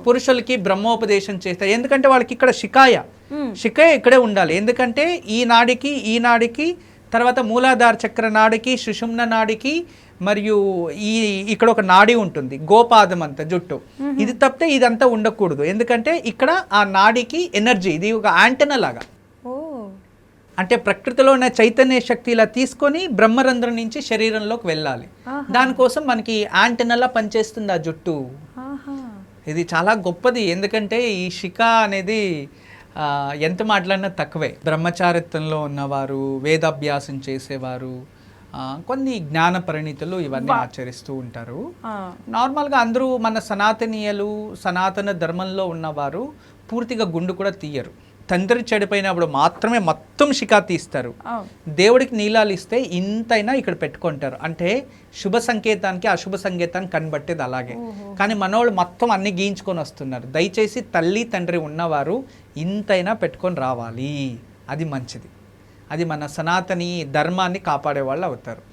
పురుషులకి బ్రహ్మోపదేశం చేస్తారు. ఎందుకంటే వాళ్ళకి ఇక్కడ షికాయ ఇక్కడే ఉండాలి. ఎందుకంటే ఈ నాడికి తర్వాత మూలాధార చక్ర నాడికి, సుషుమ్న నాడికి, మరియు ఇక్కడ ఒక నాడి ఉంటుంది, గోపాదం అంతా జుట్టు. ఇది తప్పితే ఇదంతా ఉండకూడదు. ఎందుకంటే ఇక్కడ ఆ నాడికి ఎనర్జీ, ఇది ఒక యాంటెనా లాగా. అంటే ప్రకృతిలో ఉన్న చైతన్య శక్తి ఇలా తీసుకొని బ్రహ్మరంధ్రం నుంచి శరీరంలోకి వెళ్ళాలి. దానికోసం మనకి యాంటెనాలా పనిచేస్తుంది ఆ జుట్టు. ఇది చాలా గొప్పది. ఎందుకంటే ఈ శిఖ అనేది ఎంత మాట్లాడినా తక్కువే. బ్రహ్మచారిత్వంలో ఉన్నవారు, వేదాభ్యాసం చేసేవారు, కొన్ని జ్ఞాన పరిణితులు ఇవన్నీ ఆచరిస్తూ ఉంటారు. నార్మల్గా అందరూ మన సనాతనీయులు, సనాతన ధర్మంలో ఉన్నవారు పూర్తిగా గుండు కూడా తీయరు. తండ్రి చెడిపోయినప్పుడు మాత్రమే మొత్తం శిఖా తీస్తారు. దేవుడికి నీలాలు ఇస్తే ఇంతైనా ఇక్కడ పెట్టుకుంటారు. అంటే శుభ సంకేతానికి అశుభ సంకేతానికి కనబట్టేది అలాగే. కానీ మనోళ్ళు మొత్తం అన్ని గీయించుకొని వస్తున్నారు. దయచేసి తల్లి తండ్రి ఉన్నవారు ఇంతైనా పెట్టుకొని రావాలి. అది మంచిది. అది మన సనాతని ధర్మాన్ని కాపాడే వాళ్ళు అవుతారు.